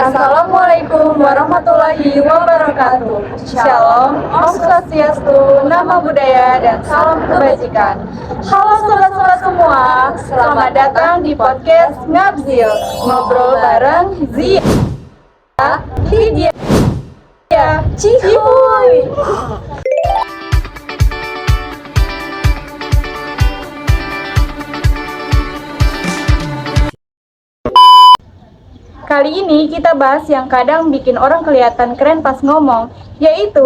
Assalamualaikum warahmatullahi wabarakatuh. Shalom, Om Swastiastu, Namo Buddhaya, dan salam kebajikan. Halo sobat-sobat semua, selamat datang di podcast Ngabzil, ngobrol bareng Zia, Lydia, Cihuy. Kali ini kita bahas yang kadang bikin orang kelihatan keren pas ngomong, yaitu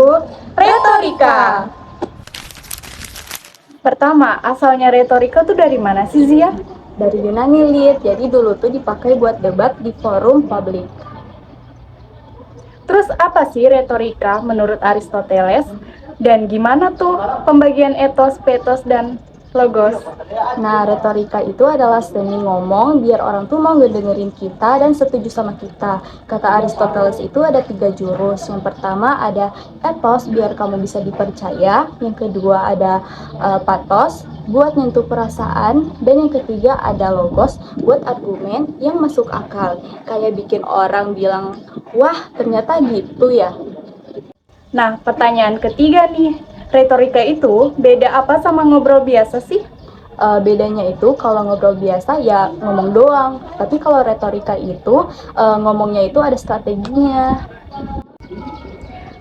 retorika. Pertama, asalnya retorika tuh dari mana sih, Zia? Dari Yunani, Lid. Jadi dulu tuh dipakai buat debat di forum publik. Terus apa sih retorika menurut Aristoteles? Dan gimana tuh pembagian etos, petos, dan logos? Nah, retorika itu adalah seni ngomong biar orang tuh mau ngedengerin kita dan setuju sama kita. Kata Aristoteles itu ada 3 jurus. Yang pertama ada etos biar kamu bisa dipercaya. Yang kedua ada pathos buat nyentuh perasaan. Dan yang ketiga ada logos buat argumen yang masuk akal. Kayak bikin orang bilang, wah ternyata gitu ya. Nah, pertanyaan ketiga nih. Retorika itu beda apa sama ngobrol biasa sih? Bedanya itu kalau ngobrol biasa ya ngomong doang, tapi kalau retorika itu ngomongnya itu ada strateginya.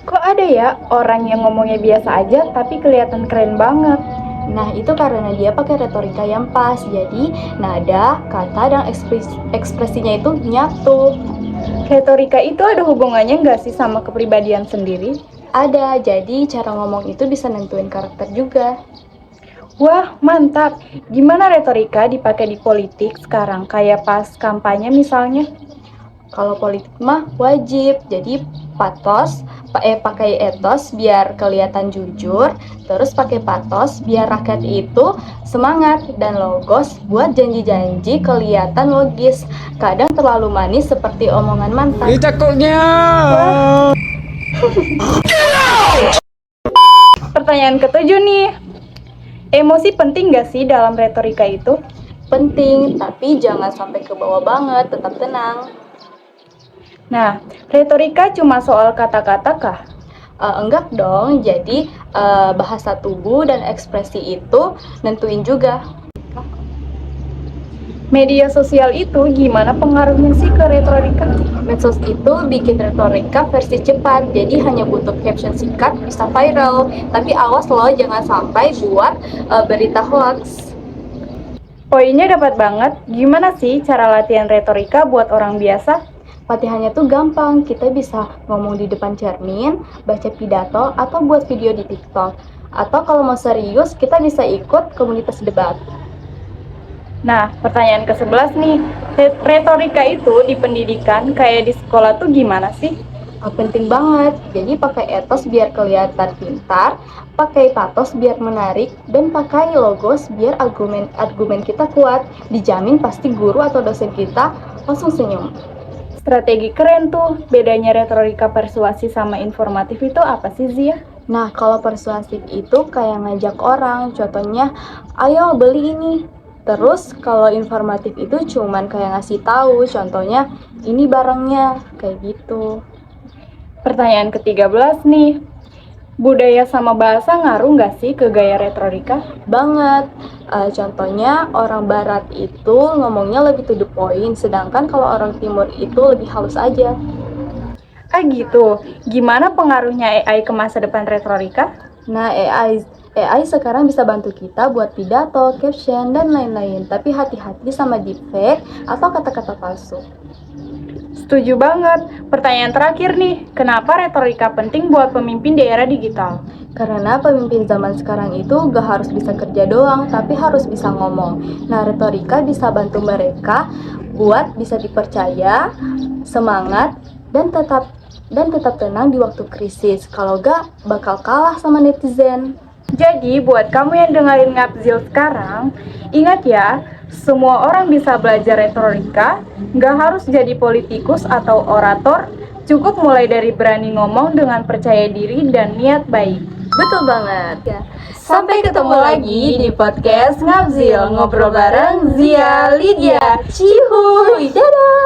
Kok ada ya orang yang ngomongnya biasa aja tapi kelihatan keren banget? Nah, itu karena dia pakai retorika yang pas, jadi nada, kata, dan ekspresinya itu nyatu. Retorika itu ada hubungannya nggak sih sama kepribadian sendiri? Ada, jadi cara ngomong itu bisa nentuin karakter juga. Wah, mantap. Gimana retorika dipakai di politik sekarang? Kayak pas kampanye misalnya? Kalau politik mah wajib, jadi pakai etos biar kelihatan jujur, terus pakai pathos biar rakyat itu semangat, dan logos buat janji-janji kelihatan logis. Kadang terlalu manis seperti omongan mantan. Cakepnya. Pertanyaan ketujuh nih. Emosi penting gak sih dalam retorika itu? Penting, tapi jangan sampai ke bawah banget, tetap tenang. Nah, retorika cuma soal kata-kata kah? Enggak dong, jadi bahasa tubuh dan ekspresi itu nentuin juga. Media sosial itu gimana pengaruhnya sih ke retorika? Medsos itu bikin retorika versi cepat, jadi hanya butuh caption singkat bisa viral. Tapi awas loh, jangan sampai buat berita hoax. Poinnya dapat banget. Gimana sih cara latihan retorika buat orang biasa? Latihannya tuh gampang, kita bisa ngomong di depan cermin, baca pidato, atau buat video di TikTok. Atau kalau mau serius, kita bisa ikut komunitas debat. Nah, pertanyaan ke-11 nih. Retorika itu di pendidikan kayak di sekolah tuh gimana sih? Penting banget, jadi pakai etos biar kelihatan pintar, pakai pathos biar menarik, dan pakai logos biar argumen kita kuat. Dijamin pasti guru atau dosen kita langsung senyum. Strategi keren tuh. Bedanya retorika persuasi sama informatif itu apa sih, Zia? Nah, kalau persuasif itu kayak ngajak orang, contohnya, ayo beli ini. Terus kalau informatif itu cuman kayak ngasih tahu, contohnya ini barangnya, kayak gitu. Pertanyaan ke-13 nih. Budaya sama bahasa ngaruh nggak sih ke gaya retorika? Banget. Contohnya orang barat itu ngomongnya lebih to the point, sedangkan kalau orang timur itu lebih halus aja. Gitu. Gimana pengaruhnya AI ke masa depan retorika? Nah, AI sekarang bisa bantu kita buat pidato, caption, dan lain-lain. Tapi hati-hati sama deepfake atau kata-kata palsu. Setuju banget. Pertanyaan terakhir nih, kenapa retorika penting buat pemimpin di era digital? Karena pemimpin zaman sekarang itu gak harus bisa kerja doang, tapi harus bisa ngomong. Nah, retorika bisa bantu mereka buat bisa dipercaya, semangat, dan tetap tenang di waktu krisis. Kalau gak, bakal kalah sama netizen. Jadi, buat kamu yang dengerin Ngabzil sekarang, ingat ya, semua orang bisa belajar retorika, nggak harus jadi politikus atau orator, cukup mulai dari berani ngomong dengan percaya diri dan niat baik. Betul banget. Ya. Sampai ketemu lagi di podcast Ngabzil, ngobrol bareng Zia, Lydia, Cihuy, dadah!